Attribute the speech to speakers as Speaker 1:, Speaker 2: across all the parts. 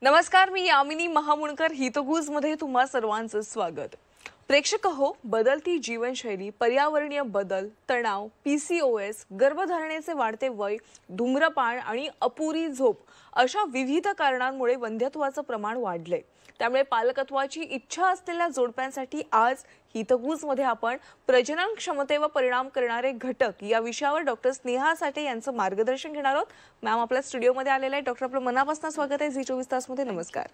Speaker 1: नमस्कार, मी यामिनी महामुणकर हितगुज मध्ये तुम्हा सर्वांचं स्वागत। प्रेक्षक हो, बदलती जीवनशैली, पर्यावरणीय बदल, तणाव, पीसीओएस, गर्भधारणेचे वाढते वय, धूम्रपान आणि अपुरी झोप अशा विविध कारणांमुळे वंध्यत्वाचं प्रमाण वाढले। त्यामुळे पालकत्वाची इच्छा असलेल्या जोडप्यांसाठी आज हितगुज मध्ये आपण प्रजनन क्षमतेवर परिणाम करणारे घटक या विषयावर डॉक्टर स्नेहा साठे यांचं मार्गदर्शन घेणार आहोत। मॅम आपल्या स्टुडिओमध्ये आलेले आहे। डॉक्टर, आपलं मनापासून स्वागत आहे झी24 तास मध्ये। नमस्कार।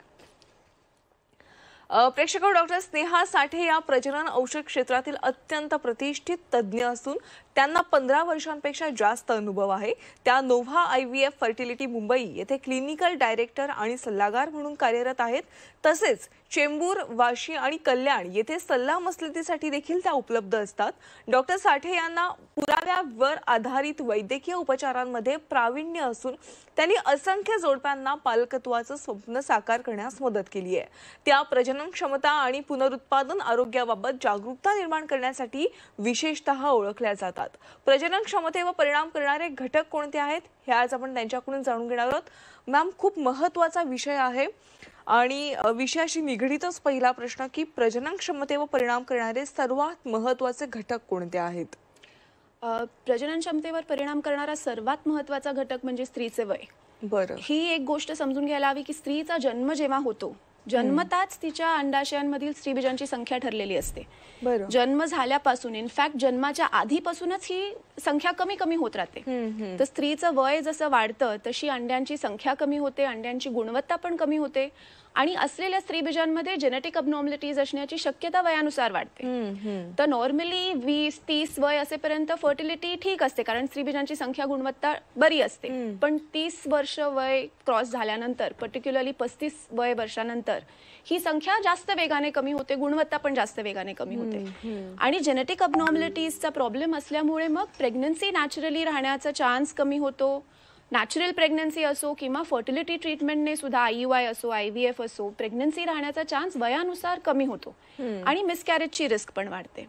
Speaker 1: प्रेक्षक, डॉक्टर स्नेहा साठे या प्रजनन औषध क्षेत्रातील अत्यंत प्रतिष्ठित तज्ज्ञ असून त्यांना 15 वर्षांपेक्षा जास्त अनुभव आहे। त्या नोव्हा IVF फर्टिलिटी मुंबई येथे क्लिनिकल डायरेक्टर आणि सल्लागार म्हणून कार्यरत आहेत। तसेच चेंबूर, वाशी आणि कल्याण येथे सल्ला मसलतीसाठी देखील त्या उपलब्ध असतात। डॉक्टर साठे यांना पुराव्यावर आधारित वैद्यकीय उपचारांमध्ये प्रावीण्य असून त्यांनी असंख्य जोडप्यांना पालकत्वाचं स्वप्न साकार करण्यास मदत केली आहे। त्या प्रजनन क्षमता आणि पुनरुत्पादन आरोग्याबाबत जागरूकता निर्माण करण्यासाठी विशेषतः ओळखल्या जातात। प्रजनन क्षमतेवर परिणाम करणारे घटक कोणते आहेत हे आज आपण त्यांच्याकडून जाणून घेणार आहोत। मॅम, खूप महत्त्वाचा विषय आहे आणि विषयाशी निगडीतच पहिला प्रश्न की प्रजनन क्षमतेवर परिणाम करणारे सर्वात महत्त्वाचे घटक कोणते आहेत?
Speaker 2: प्रजनन क्षमतेवर परिणाम करणारा सर्वात महत्त्वाचा घटक म्हणजे स्त्रीचे वय।
Speaker 1: बरं,
Speaker 2: ही एक गोष्ट समजून घ्यायला हवी की स्त्रीचा जन्म जेव्हा होतो, जन्मताच तिच्या अंडाशयांमधील स्त्रीबीजांची संख्या ठरलेली असते।
Speaker 1: बरं,
Speaker 2: जन्म झाल्यापासून, इनफॅक्ट जन्माच्या आधीपासूनच ही संख्या कमी कमी होत राहते। तर स्त्रीचं वय जसं वाढतं तशी अंड्यांची संख्या कमी होते, अंड्यांची गुणवत्ता पण कमी होते आणि असलेल्या स्त्रीबीजांमध्ये जेनेटिक अबनॉर्मलिटीज असण्याची शक्यता वयानुसार वाढते। तर नॉर्मली 20-30 वय असेपर्यंत फर्टिलिटी ठीक असते, कारण स्त्रीबीजांची संख्या गुणवत्ता बरी असते। पण 30 वर्ष वय क्रॉस झाल्यानंतर, पर्टिक्युलरली 35 वय वर्षानंतर ही संख्या जास्त वेगाने कमी होते, गुणवत्ता पण जास्त वेगाने कमी होते। आणि जेनेटिक अबनॉर्मलिटीजचा प्रॉब्लेम असल्यामुळे मग प्रेग्नन्सी नॅचरली राहण्याचा चान्स कमी होतो। नॅचरल प्रेग्नन्सी असो किंवा फर्टिलिटी ट्रीटमेंटने सुद्धा IUI असो, IVF असो, प्रेग्नन्सी राहण्याचा चान्स वयानुसार कमी होतो आणि मिसकॅरेजची रिस्क पण वाढते।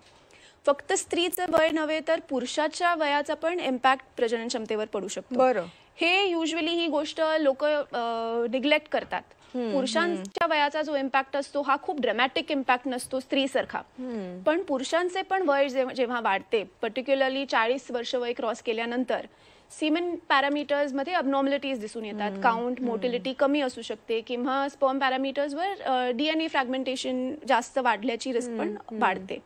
Speaker 2: फक्त स्त्रीचं वय नव्हे तर पुरुषाच्या वयाचा पण इम्पॅक्ट प्रजनन क्षमतेवर पडू शकतो।
Speaker 1: बरं,
Speaker 2: हे युजली ही गोष्ट लोक निग्लेक्ट करतात। पुरुषांच्या वयाचा जो इम्पॅक्ट असतो हा खूप ड्रमॅटिक इम्पॅक्ट नसतो स्त्रीसारखा, पण पुरुषांचे पण वय जेव्हा वाढते, पर्टिक्युलरली 40 वर्ष वय क्रॉस केल्यानंतर सीमेन पॅरामीटर्स मध्ये अबनॉर्मलिटीज दिसून येतात। काउंट, मोटिलिटी कमी असू शकते किंवा स्पर्म पॅरामीटर्सवर DNA फ्रॅगमेंटेशन जास्त वाढल्याची रिस्क पण वाढते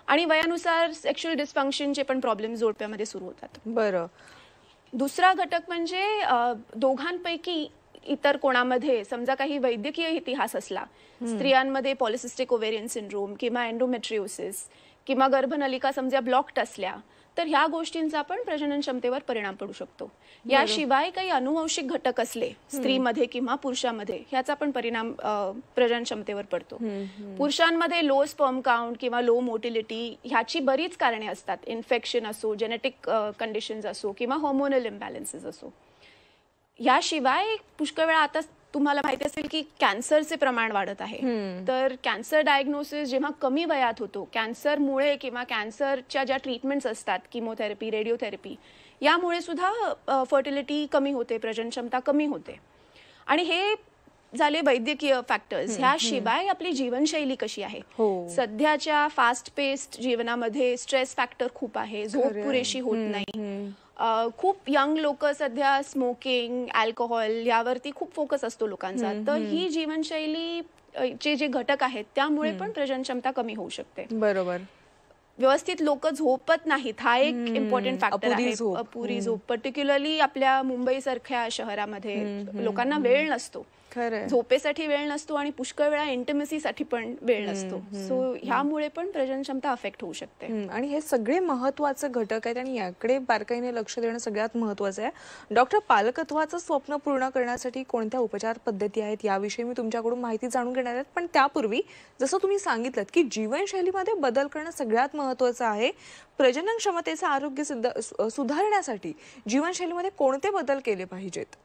Speaker 2: आणि वयानुसार सेक्शुअल डिस्फंक्शनचे पण प्रॉब्लेम जोडप्यामध्ये सुरू होतात।
Speaker 1: बरं,
Speaker 2: दुसरा घटक म्हणजे दोघांपैकी इतर कोणामध्ये समजा काही वैद्यकीय इतिहास असला, स्त्रियांमध्ये पॉलिसिस्टिक ओव्हेरियन सिंड्रोम किंवा एंडोमेट्रिओसिस किंवा गर्भनलिका समजा ब्लॉक्ड असल्या तर ह्या गोष्टींचा पण प्रजनन क्षमतेवर परिणाम पडू शकतो। याशिवाय काही अनुवंशिक घटक असले स्त्रीमध्ये किंवा पुरुषामध्ये ह्याचा पण परिणाम प्रजनन क्षमतेवर पडतो। पुरुषांमध्ये लो स्पर्म काउंट किंवा लो मोटिलिटी ह्याची बरीच कारणे असतात, इन्फेक्शन असो, जेनेटिक कंडिशन्स असो किंवा हॉर्मोनल इम्बॅलन्सेस असो। याशिवाय पुष्कळ वेळा आता तुम्हाला माहिती असेल की कॅन्सरचे प्रमाण वाढत आहे। तर कॅन्सर डायग्नोसिस जेव्हा कमी वयात होतो, कॅन्सरमुळे किंवा कॅन्सरच्या ज्या ट्रीटमेंट्स असतात, किमोथेरपी, रेडिओथेरपी, यामुळे सुद्धा फर्टिलिटी कमी होते, प्रजनन क्षमता कमी होते। आणि हे झाले वैद्यकीय फॅक्टर्स। ह्याशिवाय आपली जीवनशैली कशी आहे, सध्याच्या फास्ट पेस्ड जीवनामध्ये स्ट्रेस फॅक्टर खूप आहे, झोप पुरेशी होत नाही, खूप यंग लोक सध्या स्मोकिंग, अल्कोहोल यावरती खूप फोकस असतो लोकांचा। तर ही जीवनशैली जे घटक आहेत त्यामुळे पण प्रजनन क्षमता कमी होऊ शकते।
Speaker 1: बरोबर,
Speaker 2: व्यवस्थित लोक झोपत नाहीत, हा एक इम्पॉर्टंट फॅक्टर आहे। अपुरी झोप, पर्टिक्युलरली आपल्या मुंबई सारख्या शहरामध्ये लोकांना वेळ नसतो, झोपेसाठी वेळ नसतो आणि पुष्कळ वेळा इंटिमेसीसाठी पण वेळ नसतो। सो ह्यामुळे पण प्रजनन क्षमता अफेक्ट होऊ शकते।
Speaker 1: आणि हे सगळे महत्त्वाचे घटक आहेत आणि याकडे बारकाईने लक्ष देणं सगळ्यात महत्त्वाचं आहे। डॉक्टर, पालकत्वाचं स्वप्न पूर्ण करण्यासाठी कोणत्या उपचार पद्धती आहेत याविषयी मी तुमच्याकडून माहिती जाणून घेणार आहे, पण त्यापूर्वी जसं तुम्ही सांगितलं की जीवनशैलीमध्ये बदल करणं सगळ्यात महत्त्वाचं आहे। प्रजनन क्षमतेचं आरोग्य सुधारण्यासाठी जीवनशैलीमध्ये कोणते बदल केले पाहिजेत?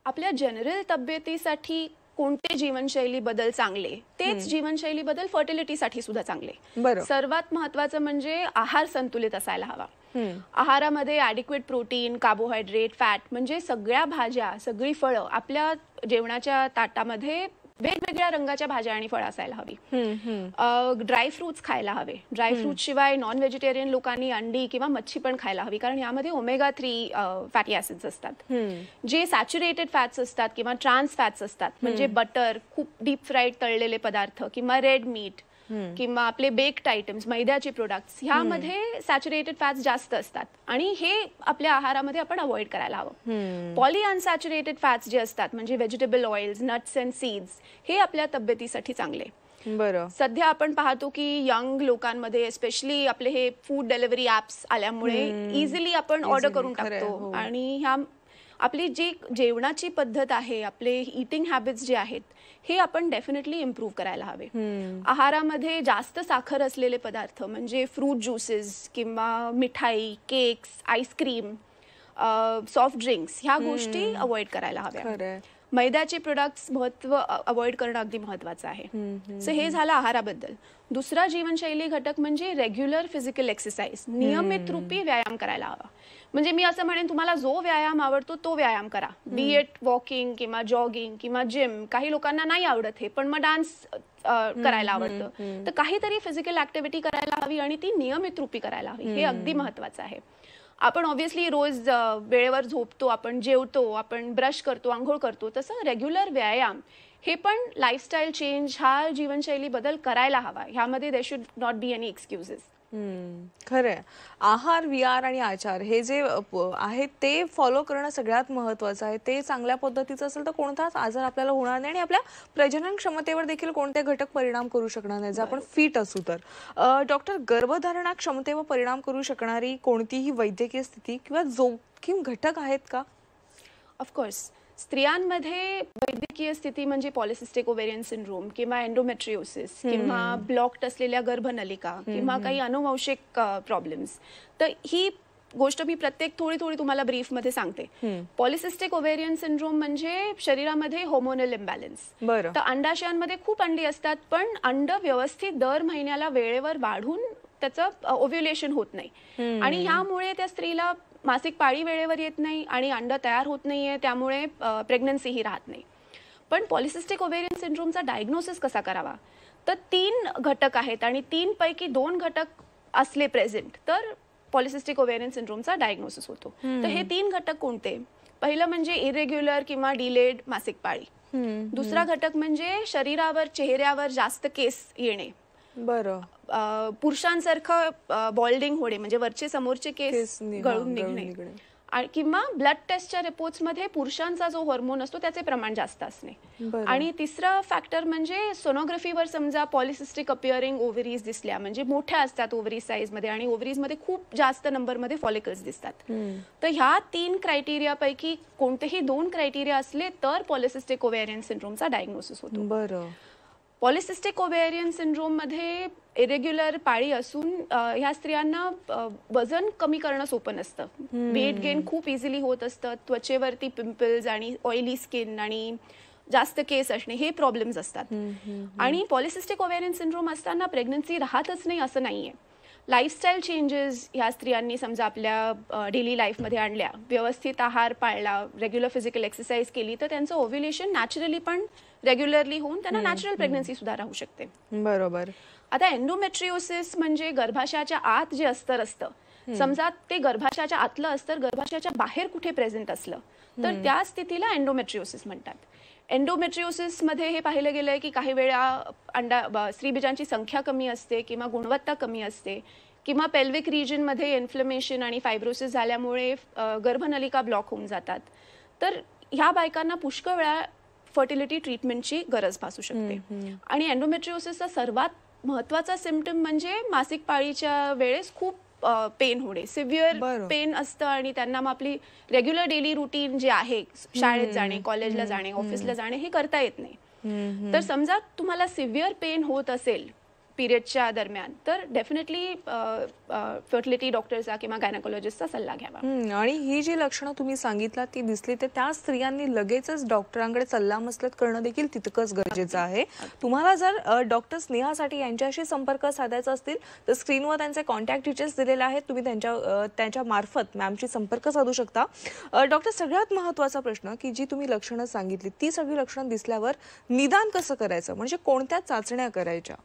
Speaker 2: आपल्या जनरल तब्येतीसाठी कोणते जीवनशैली बदल चांगले, तेच जीवनशैली बदल फर्टिलिटीसाठी सुद्धा चांगले। सर्वात महत्त्वाचं म्हणजे आहार संतुलित असायला हवा। आहारामध्ये ॲडिक्वेट प्रोटीन, कार्बोहायड्रेट, फॅट म्हणजे सगळ्या भाज्या, सगळी फळं आपल्या जेवणाच्या ताटामध्ये वेगवेगळ्या रंगाच्या भाज्या आणि फळं असायला हवी. ड्रायफ्रुट्स खायला हवे. ड्रायफ्रुट शिवाय नॉन व्हेजिटेरियन लोकांनी अंडी किंवा मच्छी पण खायला हवी, कारण यामध्ये ओमेगा-3 फॅटी ऍसिड्स असतात. जे सॅच्युरेटेड फॅट्स असतात किंवा ट्रान्स फॅट्स असतात, म्हणजे बटर, खूप डीप फ्राईड तळलेले पदार्थ किंवा रेड मीट किंवा आपले बेक्ड आयटम्स, मैद्याचे प्रोडक्ट्स, ह्यामध्ये सॅच्युरेटेड फॅट्स जास्त असतात आणि हे आपल्या आहारामध्ये आपण अवॉइड करायला हवं. पॉली अनसॅच्युरेटेड फॅट्स जे असतात, म्हणजे vegetable oils, nuts and seeds, हे आपल्या तब्येतीसाठी चांगले.
Speaker 1: बरं.
Speaker 2: सध्या आपण पाहतो की यंग लोकांमध्ये स्पेशली आपले हे फूड डिलिव्हरी ऍप्स आल्यामुळे इझिली आपण ऑर्डर करून टाकतो आणि ह्या आपली जी जेवणाची पद्धत आहे, आपले इटिंग हॅबिट्स जे आहेत, हे आपण डेफिनेटली इम्प्रूव्ह करायला हवे. आहारामध्ये जास्त साखर असलेले पदार्थ म्हणजे फ्रूट ज्युसेस किंवा मिठाई, केक्स, आईस्क्रीम, सॉफ्ट ड्रिंक्स ह्या गोष्टी अवॉइड करायला हव्या. मैद्याचे प्रोडक्ट्स अवॉइड करणं अगदी महत्वाचं आहे. सो हे झालं आहाराबद्दल. दुसरा जीवनशैली घटक म्हणजे रेग्युलर फिजिकल एक्सरसाइज, नियमित रूपी व्यायाम करायला हवा. म्हणजे मी असं म्हणेन, तुम्हाला जो व्यायाम आवडतो तो व्यायाम करा, बी इट वॉकिंग किंवा जॉगिंग किंवा जिम. काही लोकांना नाही आवडत हे, पण मग डान्स करायला आवडतं, तर काहीतरी फिजिकल ऍक्टिव्हिटी करायला हवी आणि ती नियमित रूपी करायला हवी. हे अगदी महत्वाचं आहे. आपण ऑब्व्हियसली रोज वेळेवर झोपतो, आपण जेवतो, आपण ब्रश करतो, आंघोळ करतो, तसं रेग्युलर व्यायाम हे पण लाईफस्टाईल चेंज हा जीवनशैली बदल करायला हवा. ह्यामध्ये there should not be any excuses.
Speaker 1: खरंय. आहार, विहार आणि आचार हे जे आहेत ते फॉलो करणं सगळ्यात महत्वाचं आहे. ते चांगल्या पद्धतीचं असेल तर कोणताच आजार आपल्याला होणार नाही आणि आपल्या प्रजनन क्षमतेवर देखील कोणते घटक परिणाम करू शकणार नाही, जर आपण फिट असू तर. डॉक्टर, गर्भधारणा क्षमतेवर परिणाम करू शकणारी कोणतीही वैद्यकीय स्थिती किंवा जोखीम घटक आहेत का?
Speaker 2: ऑफकोर्स. स्त्रियांमध्ये वैद्यकीय स्थिती म्हणजे पॉलिसिस्टिक ओव्हेरियन सिंड्रोम किंवा एंडोमेट्रिओसिस किंवा ब्लॉक्ड असलेल्या गर्भनलिका किंवा काही अनुवंशिक प्रॉब्लेम्स. तर ही गोष्ट मी थोडी तुम्हाला ब्रीफमध्ये सांगते. पॉलिसिस्टिक ओव्हेरियन सिंड्रोम म्हणजे शरीरामध्ये हार्मोनल इम्बॅलन्स. तर अंडाशयांमध्ये खूप अंडी असतात, पण अंड व्यवस्थित दर महिन्याला वेळेवर वाढून त्याचं ओव्ह्युलेशन होत नाही आणि ह्यामुळे त्या स्त्रीला मासिक पाळी वेळेवर येत नाही आणि अंड तयार होत नाहीये, त्यामुळे प्रेग्नन्सीही राहत नाही. पण पॉलिसिस्टिक ओव्हेरियन सिंड्रोमचा डायग्नोसिस कसा करावा? तर 3 घटक आहेत आणि 3 पैकी 2 घटक असले प्रेझेंट तर पॉलिसिस्टिक ओव्हेरियन सिंड्रोमचा डायग्नोसिस होतो. तर हे 3 घटक कोणते? पहिलं म्हणजे इरेग्युलर किंवा डिलेड मासिक पाळी. दुसरा घटक म्हणजे शरीरावर, चेहऱ्यावर जास्त केस येणे.
Speaker 1: बरं.
Speaker 2: पुरुषांसारखं बॉल्डिंग होणे, म्हणजे वरचे समोरचे केस गळून निघणे, किंवा ब्लड टेस्टच्या रिपोर्ट्समध्ये पुरुषांचा जो हॉर्मोन असतो त्याचे प्रमाण जास्त असणे. आणि तिसरा फॅक्टर म्हणजे सोनोग्राफीवर समजा पॉलिसिस्टिक अपिअरिंग ओव्हरीज दिसल्या, म्हणजे मोठ्या असतात ओव्हरीज साईजमध्ये आणि ओव्हरीजमध्ये खूप जास्त नंबरमध्ये फॉलिकल्स दिसतात. तर ह्या 3 क्रायटेरियापैकी कोणतेही 2 क्रायटेरिया असले तर पॉलिसिस्टिक ओव्हेरियन सिंड्रोमचा डायग्नोसिस होतो.
Speaker 1: बरं.
Speaker 2: पॉलिसिस्टिक ओव्हेरियन सिंड्रोम मध्ये इरेग्युलर पाळी असून ह्या स्त्रियांना वजन कमी करणं सोपं नसतं. वेट गेन खूप इझिली होत असतं. त्वचेवरती पिंपल्स आणि ऑइली स्किन आणि जास्त केस असणे हे प्रॉब्लेम्स असतात. आणि पॉलिसिस्टिक ओव्हेरियन सिंड्रोम असताना प्रेग्नन्सी राहतच नाही असं नाहीये. लाईफस्टाईल चेंजेस ह्या स्त्रियांनी समजा आपल्या डेली लाईफमध्ये आणल्या, व्यवस्थित आहार पाळला, रेग्युलर फिजिकल एक्सरसाइज केली, तर त्यांचं ओव्ह्युलेशन नॅचरली पण रेग्युलरली होऊन त्यांना नॅचरल प्रेग्नन्सी सुद्धा राहू शकते.
Speaker 1: बरोबर.
Speaker 2: आता एंडोमेट्रिओसिस म्हणजे गर्भाशयाच्या आत जे अस्तर असतं, समजा ते गर्भाशयाच्या आतलं अस्तर गर्भाशयाच्या बाहेर कुठे प्रेझेंट असलं तर त्या स्थितीला एंडोमेट्रिओसिस म्हणतात. एंडोमेट्रिओसिस मध्ये हे पाहिलं गेलंय की काही वेळा स्त्रीबीजांची संख्या कमी असते किंवा गुणवत्ता कमी असते किंवा पेल्विक रिजन मध्ये इन्फ्लेमेशन आणि फायब्रोसिस झाल्यामुळे गर्भनलिका ब्लॉक होऊन जातात. तर ह्या बायकांना पुष्कळ वेळा फर्टिलिटी ट्रीटमेंटची गरज भासू शकते. आणि एंडोमेट्रिओसिसचा सर्वात महत्वाचा सिम्पटम म्हणजे मासिक पाळीच्या वेळेस खूप पेन होणे, सिव्हिअर पेन असतं आणि त्यांना मग आपली रेग्युलर डेली रुटीन जे आहे, शाळेत जाणे, कॉलेजला जाणे, ऑफिसला जाणे हे करता येत नाही. तर समजा तुम्हाला सिव्हिअर पेन होत असेल पिरियडच्या दरम्यान, तर डेफिनेटली फर्टिलिटी डॉक्टरचा किंवा गायनेकोलॉजिस्टचा सल्ला घ्यावा.
Speaker 1: आणि ही जी लक्षणं तुम्ही सांगितलं ती दिसली तर त्या स्त्रियांनी लगेचच डॉक्टरांकडे सल्लामसलत करणं देखील तितकंच गरजेचं आहे. तुम्हाला जर डॉक्टर स्नेहा साठी यांच्याशी संपर्क साधायचा असतील तर स्क्रीनवर त्यांचे कॉन्टॅक्ट डिटेल्स दिलेले आहेत, तुम्ही त्यांच्या मार्फत मॅमशी संपर्क साधू शकता. डॉक्टर, सगळ्यात महत्त्वाचा प्रश्न की जी तुम्ही लक्षणं सांगितली ती सगळी लक्षणं दिसल्यावर निदान कसं करायचं, म्हणजे कोणत्या चाचण्या करायच्या?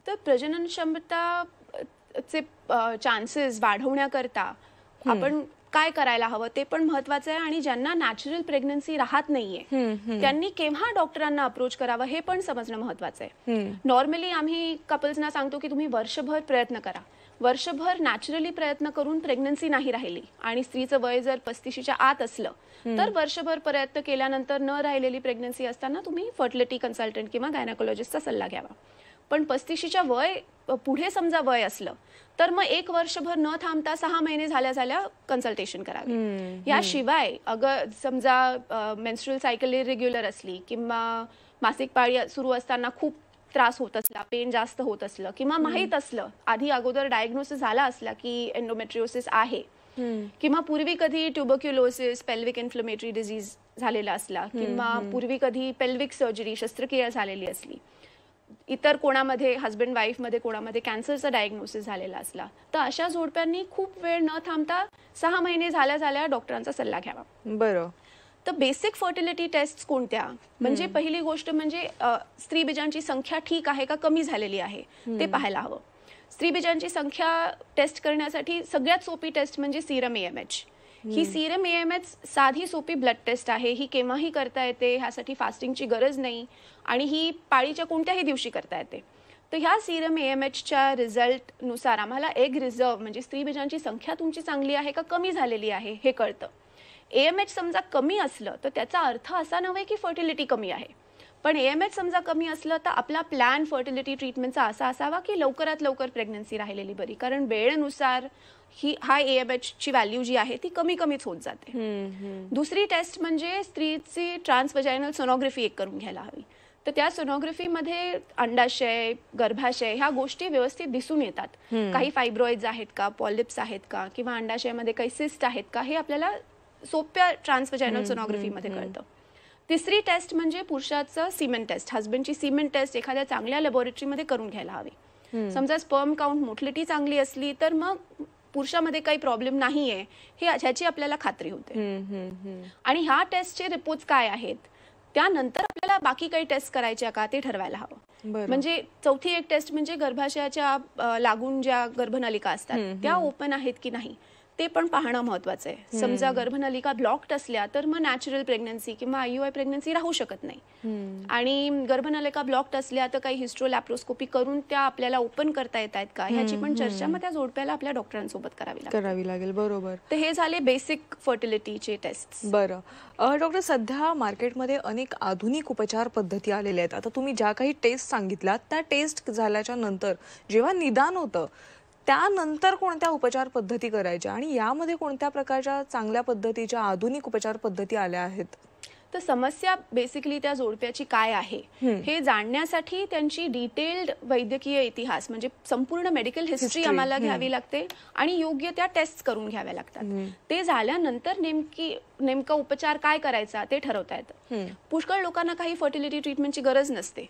Speaker 2: तर प्रजनन क्षमताचे चान्सेस वाढवण्याकरता आपण काय करायला हवं ते पण महत्वाचं आहे. आणि ज्यांना नॅचरल प्रेग्नन्सी राहत नाहीये त्यांनी केव्हा डॉक्टरांना अप्रोच करावं हे पण समजणं महत्वाचं आहे. नॉर्मली आम्ही कपल्सना सांगतो की तुम्ही वर्षभर प्रयत्न करा. वर्षभर नॅचरली प्रयत्न करून प्रेग्नन्सी नाही राहिली आणि स्त्रीचं वय जर 35च्या आत असलं तर वर्षभर प्रयत्न केल्यानंतर न राहिलेली प्रेग्नन्सी असताना तुम्ही फर्टिलिटी कन्सल्टंट किंवा गायनेकोलॉजिस्टचा सल्ला घ्यावा. पण 35च्या वय पुढे समजा वय असलं तर मग 1 वर्षभर न थांबता 6 महिने झाल्या कन्सल्टेशन करावे. याशिवाय अगर समजा मेन्स्ट्रुअल सायकल इरेग्युलर असली किंवा मासिक पाळी सुरू असताना खूप त्रास होत असला, पेन जास्त होत असलं किंवा माहीत असलं, आधी अगोदर डायग्नोसिस झाला असला की एंडोमेट्रिओसिस आहे किंवा पूर्वी कधी ट्युबरक्युलोसिस, पेल्विक इन्फ्लेमेटरी डिझीज झालेला असला किंवा पूर्वी कधी पेल्विक सर्जरी शस्त्रक्रिया झालेली असली, इतर कोणामध्ये हस्बंड वाईफ मध्ये कोणामध्ये कॅन्सरचा डायग्नोसिस झालेला असला, तर अशा जोडप्यांनी खूप वेळ न थांबता 6 महिने झाल्या डॉक्टरांचा सल्ला घ्यावा.
Speaker 1: बरं.
Speaker 2: तर बेसिक फर्टिलिटी टेस्ट कोणत्या, म्हणजे पहिली गोष्ट म्हणजे स्त्रीबीजांची संख्या ठीक आहे का कमी झालेली आहे ते पाहायला हवं. स्त्रीबीजांची संख्या टेस्ट करण्यासाठी सगळ्यात सोपी टेस्ट म्हणजे सीरम AMH. ही सीरम AMH साधी सोपी ब्लड टेस्ट आहे. ही केव्हाही करता येते, ह्यासाठी फास्टिंगची गरज नाही आणि ही पाळीच्या कोणत्याही दिवशी करता येते. तर ह्या सीरम AMHच्या रिझल्टनुसार आम्हाला एग रिझर्व म्हणजे स्त्रीबीजांची संख्या तुमची चांगली आहे का कमी झालेली आहे हे कळतं. AMH समजा कमी असलं तर त्याचा अर्थ असा नव्हे की फर्टिलिटी कमी आहे, पण AMH समजा कमी असलं तर आपला प्लॅन फर्टिलिटी ट्रीटमेंटचा असा असावा की लवकरात लवकर प्रेग्नन्सी राहिलेली बरी, कारण वेळेनुसार ही AMH ची व्हॅल्यू जी आहे ती कमीच होत जाते. दुसरी टेस्ट म्हणजे स्त्रीची ट्रान्सव्हजायनल सोनोग्राफी एक करून घ्यायला हवी. तर त्या सोनोग्राफीमध्ये अंडाशय, गर्भाशय ह्या गोष्टी व्यवस्थित दिसून येतात. काही फायब्रॉइड्स आहेत का, पॉलिप्स आहेत का किंवा अंडाशयामध्ये काही सिस्ट आहेत का हे आपल्याला सोप्या ट्रान्सव्हजायनल सोनोग्राफीमध्ये कळतं. तिसरी टेस्ट म्हणजे पुरुषाचं सीमेन टेस्ट, हस्बंडची सीमेन टेस्ट एखाद्या चांगल्या लॅबोरेटरीमध्ये करून घ्यायला हवी. समजा स्पर्म काउंट मोटिलिटी चांगली असली तर मग पुरुषामध्ये काही प्रॉब्लेम नाहीये हे ह्याची आपल्याला खात्री होते. आणि ह्या टेस्टचे रिपोर्ट्स काय आहेत त्यानंतर आपल्याला बाकी काही टेस्ट करायच्या का ते ठरवायला हवं. म्हणजे चौथी एक टेस्ट म्हणजे गर्भाशयाच्या लागून ज्या गर्भनलिका असतात त्या ओपन आहेत की नाही ते पण पाहणं महत्वाचं आहे. समजा गर्भनलिका ब्लॉक्ड असल्या तर मग नॅचरल प्रेग्नन्सी किंवा IUI प्रेग्नन्सी राहू शकत नाही. आणि गर्भनलिका ब्लॉक्ड असल्या तर काही हिस्ट्रोलॅप्रोस्कोपी करून त्या आपल्याला ओपन करता येत आहेत का ह्याची पण चर्चा मग त्या जोडप्याला आपल्या डॉक्टरांसोबत करावी लागेल.
Speaker 1: बरोबर.
Speaker 2: तर हे झाले बेसिक फर्टिलिटीचे टेस्ट.
Speaker 1: बरं डॉक्टर, सध्या मार्केटमध्ये अनेक आधुनिक उपचार पद्धती आलेल्या आहेत. आता तुम्ही ज्या काही टेस्ट सांगितल्या त्या टेस्ट झाल्याच्या नंतर जेव्हा निदान होतं त्यानंतर कोणत्या उपचार पद्धती करायच्या आणि यामध्ये कोणत्या प्रकारच्या चांगल्या पद्धतीच्या आधुनिक उपचार पद्धती आल्या आहेत?
Speaker 2: तर समस्या बेसिकली त्या जोडप्याची काय आहे हे जाणण्यासाठी त्यांची डिटेल्ड वैद्यकीय इतिहास म्हणजे संपूर्ण मेडिकल हिस्ट्री आम्हाला घ्यावी लागते आणि योग्य त्या टेस्ट करून घ्याव्या लागतात. ते झाल्यानंतर नेमका उपचार काय करायचा ते ठरवता येतं. पुष्कळ लोकांना काही फर्टिलिटी ट्रीटमेंटची गरज नसते.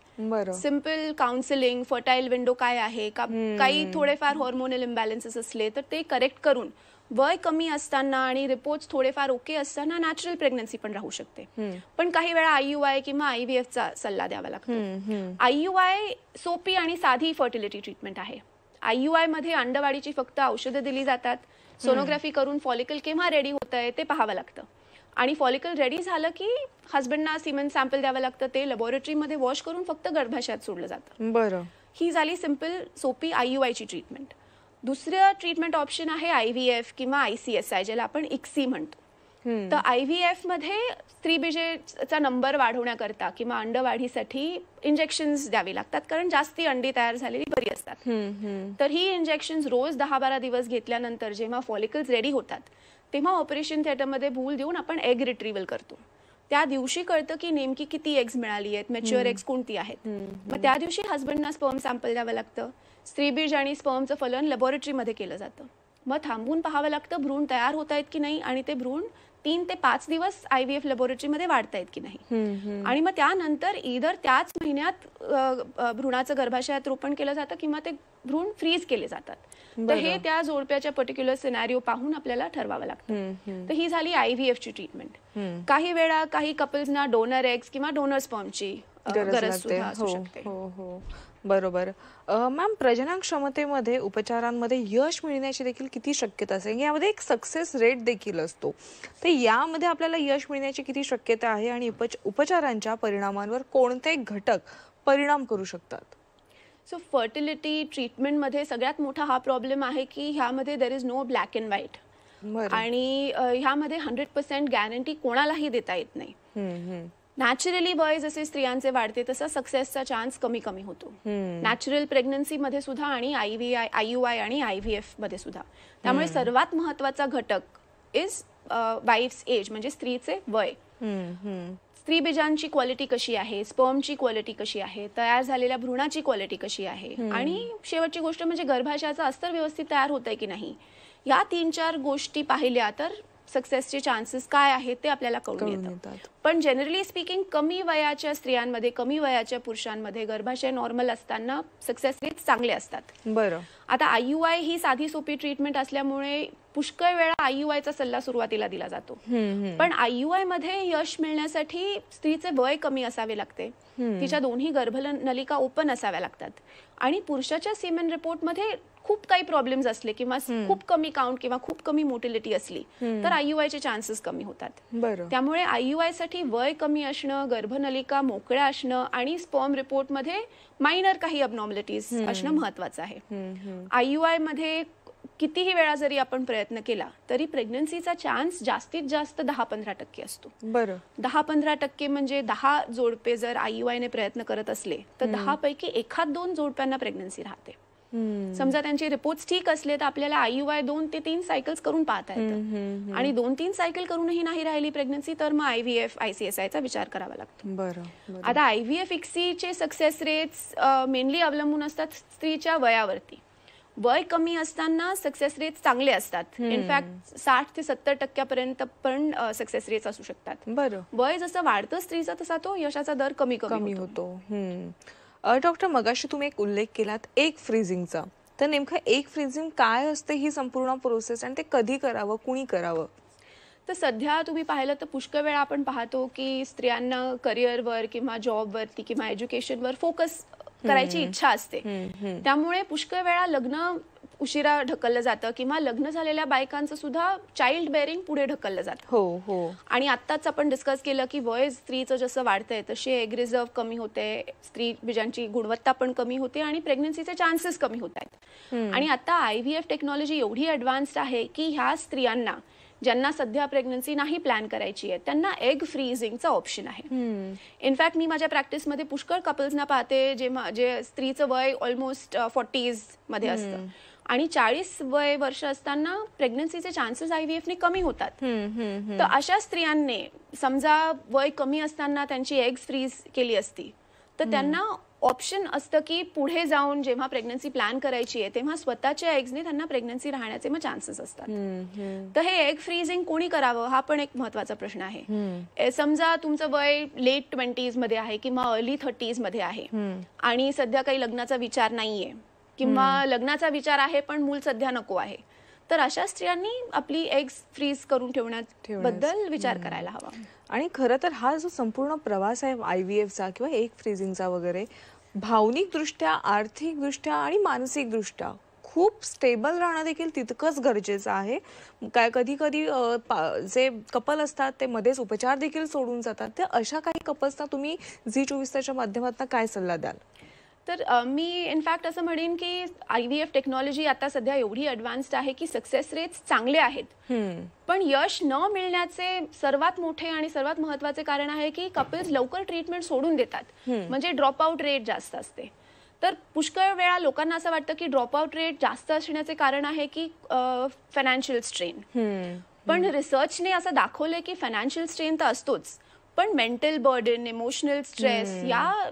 Speaker 2: सिम्पल काउन्सिलिंग, फर्टाईल विंडो काय आहे का, काही थोडेफार हॉर्मोनल इम्बॅलन्सेस असले तर ते करेक्ट करून वय कमी असताना आणि रिपोर्ट्स थोडेफार ओके असताना नॅचरल प्रेग्नन्सी पण राहू शकते. पण काही वेळा IUI किंवा IVF चा सल्ला द्यावा लागतो. IUI सोपी आणि साधी फर्टिलिटी ट्रीटमेंट आहे. IUI मध्ये अंडवाढीची फक्त औषधं दिली जातात. सोनोग्राफी करून फॉलिकल केव्हा रेडी होत आहे ते पाहावं लागतं आणि फॉलिकल रेडी झालं की हस्बंडना सिमेन सॅम्पल द्यावं लागतं. ते लॅबोरेटरीमध्ये वॉश करून फक्त गर्भाशयात सोडलं जातं.
Speaker 1: बरं.
Speaker 2: ही झाली सिम्पल सोपी IUI ची ट्रीटमेंट. दुसरं ट्रीटमेंट ऑप्शन आहे IVF किंवा ICSI ज्याला आपण ICSI म्हणतो. तर IVF मध्ये स्त्रीबीजेचा नंबर वाढवण्याकरता किंवा अंडवाढीसाठी इंजेक्शन्स द्यावी लागतात कारण जास्ती अंडी तयार झालेली बरी असतात. तर ही इंजेक्शन्स रोज 10-12 दिवस घेतल्यानंतर जेव्हा फॉलिकल्स रेडी होतात तेव्हा ऑपरेशन थिएटरमध्ये भूल देऊन आपण एग रिट्रीवल करतो. त्या दिवशी कळतं की नेमकी किती एग्स मिळाली आहेत, मॅच्युअर एग्स कोणती आहेत. मग त्या दिवशी हस्बंडना स्पर्म सॅम्पल द्यावं लागतं. स्त्रीबीज आणि स्पर्मचं फलन लॅबोरेटरीमध्ये केलं जातं. मग थांबून पाहावं लागतं भ्रूण तयार होत आहेत की नाही आणि ते भ्रूण 3 ते 5 दिवस IVF लॅबोरेटरीमध्ये वाढतायत की नाही. आणि मग त्यानंतर इधर त्याच महिन्यात भ्रूणाचं गर्भाशयात रोपण केलं जातं किंवा ते भ्रूण फ्रीज केले जातात. तर हे त्या जोडप्याच्या पर्टिक्युलर सिनॅरिओ पाहून आपल्याला ठरवावं लागतं. तर ही झाली IVF ची ट्रीटमेंट. काही वेळा काही कपल्सना डोनर एग्स किंवा डोनर स्पर्मची गरज सुद्धा असू शकते.
Speaker 1: बरोबर. मॅम, प्रजनन क्षमतेमध्ये उपचारांमध्ये यश मिळण्याची देखील किती शक्यता असते? यामध्ये एक सक्सेस रेट देखील असतो. तर यामध्ये आपल्याला यश मिळण्याची किती शक्यता आहे आणि उपचारांच्या परिणामांवर कोणते घटक परिणाम करू शकतात?
Speaker 2: सो फर्टिलिटी ट्रीटमेंटमध्ये सगळ्यात मोठा हा प्रॉब्लेम आहे की ह्यामध्ये there is no black and white. आणि ह्यामध्ये 100% गॅरंटी कोणालाही देता येत नाही. नॅचरली वय जसे स्त्रियांचे वाढते तसा सक्सेसचा चान्स कमी कमी होतो. नॅचरल प्रेग्नन्सी मध्ये सुद्धा आणि IUI आणि IVF मध्ये सुद्धा. त्यामुळे सर्वात महत्वाचा घटक इज वाईफ्स एज, म्हणजे स्त्रीचे वय. स्त्रीबीजांची क्वालिटी कशी आहे, स्पर्मची क्वालिटी कशी आहे, तयार झालेल्या भ्रूणाची क्वालिटी कशी आहे, आणि शेवटची गोष्ट म्हणजे गर्भाशयाचं अस्तर व्यवस्थित तयार होतंय की नाही. या 3-4 गोष्टी पाहिल्या तर सक्सेसचे चान्सेस काय आहेत ते आपल्याला कळून येतात. पण जनरली स्पीकिंग कमी वयाच्या स्त्रियांमध्ये, कमी वयाच्या पुरुषांमध्ये गर्भाशय नॉर्मल असताना सक्सेस रेट चांगले असतात.
Speaker 1: बरं.
Speaker 2: आता IUI ही साधी सोपी ट्रीटमेंट असल्यामुळे पुष्कळ वेळा IUI चा सल्ला सुरुवातीला दिला जातो. पण IUI मध्ये यश मिळण्यासाठी स्त्रीचे वय कमी असावे लागते, तिच्या दोन्ही गर्भनलिका ओपन असाव्या लागतात, आणि पुरुषाच्या सीमेन रिपोर्टमध्ये खूप काही प्रॉब्लेम्स असले किंवा खूप कमी काउंट किंवा खूप कमी मोटिलिटी असली तर IUI चे चान्सेस कमी होतात. त्यामुळे IUI साठी वय कमी असणं, गर्भनलिका मोकळ्या असणं आणि स्पर्म रिपोर्टमध्ये मायनर काही अबनॉर्मॅलिटीज असणं महत्वाचं आहे. IUI मध्ये कितीही वेळा जरी आपण प्रयत्न केला तरी प्रेग्नन्सीचा चान्स जास्तीत जास्त 10-15% असतो.
Speaker 1: बरं.
Speaker 2: 10-15% म्हणजे 10 जोडपे जर IUI ने प्रयत्न करत असले तर 10 पैकी 1-2 जोडप्यांना प्रेग्नन्सी राहते. समजा त्यांचे रिपोर्ट्स ठीक असले तर आपल्याला IUI 2 ते 3 सायकल्स करून पाहता येतं, आणि 2-3 सायकल करूनही नाही राहिली प्रेग्नन्सी तर मग IVF ICSI चा विचार करावा लागतो.
Speaker 1: बरं.
Speaker 2: आता IVF ICSI चे सक्सेस रेट्स मेनली अवलंबून असतात स्त्रीच्या वयावरती. वय कमी असताना सक्सेस रेट्स चांगले असतात. इनफॅक्ट 60 ते 70% पण सक्सेस रेट्स असू शकतात.
Speaker 1: बरं.
Speaker 2: वय जसं वाढतं स्त्रीचा तसा तो यशाचा दर कमी होतो.
Speaker 1: डॉक्टर, मगाशी तुम्ही एक उल्लेख केलात एग फ्रीजिंगचा. तर नेमकं एग फ्रीजिंग काय असते ही संपूर्ण प्रोसेस, आणि ते कधी करावं, कुणी करावं?
Speaker 2: तर सध्या तुम्ही पाहिलं तर पुष्कळ वेळा आपण पाहतो की स्त्रियांना करिअरवर किंवा जॉबवरती किंवा एज्युकेशनवर फोकस करायची इच्छा असते. त्यामुळे पुष्कळ वेळा लग्न उशिरा ढकललं जातं किंवा लग्न झालेल्या बायकांचं सुद्धा चाइल्ड बेअरिंग पुढे ढकललं जातं. आणि आत्ताच आपण डिस्कस केलं की वय स्त्रीचं जसं वाढतंय तशी एग रिझर्व कमी होते, स्त्री बीजांची गुणवत्ता पण कमी होते आणि प्रेग्नन्सीचे चान्सेस कमी होत आहेत. आणि आता IVF टेक्नॉलॉजी एवढी ॲडव्हान्स्ड आहे की ह्या स्त्रियांना ज्यांना सध्या प्रेग्नन्सी नाही प्लॅन करायची आहे त्यांना एग फ्रीजिंगचा ऑप्शन आहे. इनफॅक्ट मी माझ्या प्रॅक्टिसमध्ये पुष्कळ कपल्सना पाहते जे स्त्रीचं वय ऑलमोस्ट 40s मध्ये असतं आणि 40 वय वर्ष असताना प्रेग्नन्सीचे चान्सेस IVF ने कमी होतात. तर अशा स्त्रियांनी समजा वय कमी असताना त्यांची एग्स फ्रीज केली असती तर त्यांना ऑप्शन असतं की पुढे जाऊन जेव्हा प्रेग्नन्सी प्लॅन करायची आहे तेव्हा स्वतःच्या एग्सने त्यांना प्रेग्नन्सी राहण्याचे मग चान्सेस असतात. तर हे एग फ्रीजिंग कोणी करावं हा पण एक महत्वाचा प्रश्न आहे. समजा तुमचं वय लेट 20s मध्ये आहे किंवा अर्ली 30s मध्ये आहे आणि सध्या काही लग्नाचा विचार नाहीये किंवा लग्नाचा विचार आहे पण मूल सध्या नको आहे, तर अशा स्त्रियांनी आपली एग्स फ्रीज करून ठेवण्याबद्दल विचार करायला हवा.
Speaker 1: आणि खरं तर हा जो संपूर्ण प्रवास आहे IVFचा किंवा एग फ्रीजिंगचा वगैरे, भावनिकदृष्ट्या, आर्थिकदृष्ट्या आणि मानसिकदृष्ट्या खूप स्टेबल राहणं देखील तितकंच गरजेचं आहे. काय कधी कधी जे कपल असतात ते मध्येच उपचार देखील सोडून जातात. तर अशा काही कपल्सना तुम्ही Zee24च्या माध्यमातून काय सल्ला द्याल?
Speaker 2: तर मी इनफॅक्ट असं म्हणेन की IVF टेक्नॉलॉजी आता सध्या एवढी ॲडव्हान्स्ड आहे की सक्सेस रेट्स चांगले आहेत, पण यश न मिळण्याचे सर्वात मोठे आणि सर्वात महत्वाचे कारण आहे की कपल्स लवकर ट्रीटमेंट सोडून देतात, म्हणजे ड्रॉपआउट रेट जास्त असते. तर पुष्कळ वेळा लोकांना असं वाटतं की ड्रॉपआउट रेट जास्त असण्याचे कारण आहे की फायनान्शियल स्ट्रेन. पण रिसर्चने असं दाखवलंय की फायनान्शियल स्ट्रेन तर असतोच, पण मेंटल बर्डन, इमोशनल स्ट्रेस या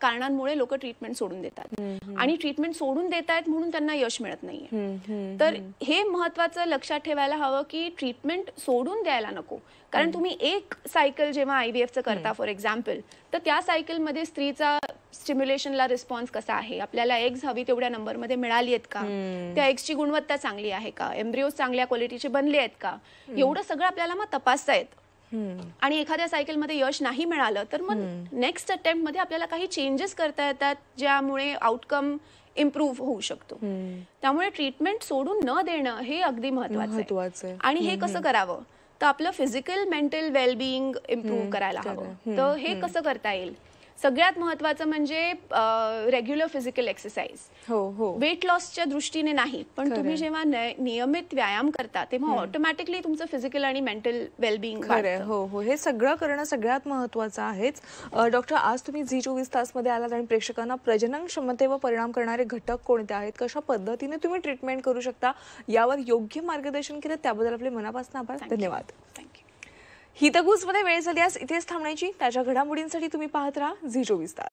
Speaker 2: कारणांमुळे लोक ट्रीटमेंट सोडून देतात आणि ट्रीटमेंट सोडून देत आहेत म्हणून त्यांना यश मिळत नाहीये. तर हे महत्वाचं लक्षात ठेवायला हवं की ट्रीटमेंट सोडून द्यायला नको. कारण तुम्ही एक सायकल जेव्हा IVFचं करता फॉर एक्झाम्पल, तर त्या सायकलमध्ये स्त्रीचा स्टिम्युलेशनला रिस्पॉन्स कसा आहे, आपल्याला एग्स हवी तेवढ्या नंबरमध्ये मिळाली आहेत का, त्या एग्सची गुणवत्ता चांगली आहे का, एम्ब्रिओज चांगल्या क्वालिटीचे बनले आहेत का, एवढं सगळं आपल्याला मग तपासता येतं. आणि एखाद्या सायकलमध्ये यश नाही मिळालं तर मग नेक्स्ट अटेम्प्ट मध्ये आपल्याला काही चेंजेस करता येतात ज्यामुळे आउटकम इम्प्रूव्ह होऊ शकतो. त्यामुळे ट्रीटमेंट सोडून न देणं हे अगदी महत्वाचं आहे. आणि हे कसं करावं, तर आपलं फिजिकल मेंटल वेलबिईंग इम्प्रूव्ह करायला हवं. तर हे कसं करता येईल, सगळ्यात महत्वाचं म्हणजे रेग्युलर फिजिकल एक्सरसाइज. वेट लॉसच्या दृष्टीने नाही, पण तुम्ही जेव्हा नियमित व्यायाम करता तेव्हा ऑटोमॅटिकली तुमचं फिजिकल आणि मेंटल वेलबिईंग वाढतं.
Speaker 1: हो, हे सगळं करणं सगळ्यात महत्वाचं आहेच. डॉक्टर, आज तुम्ही झी24 तास मध्ये आलात आणि प्रेक्षकांना प्रजनन क्षमतेवर परिणाम करणारे घटक कोणते आहेत, कशा पद्धतीने तुम्ही ट्रीटमेंट करू शकता यावर योग्य मार्गदर्शन केलं, त्याबद्दल आपले मनापासून आभार. धन्यवाद.
Speaker 2: थँक्यू.
Speaker 1: हितगुजमध्ये वेळ झाली आज इथेच थांबण्याची. त्याच्या घडामोडींसाठी तुम्ही पाहत राहा झी24 तास.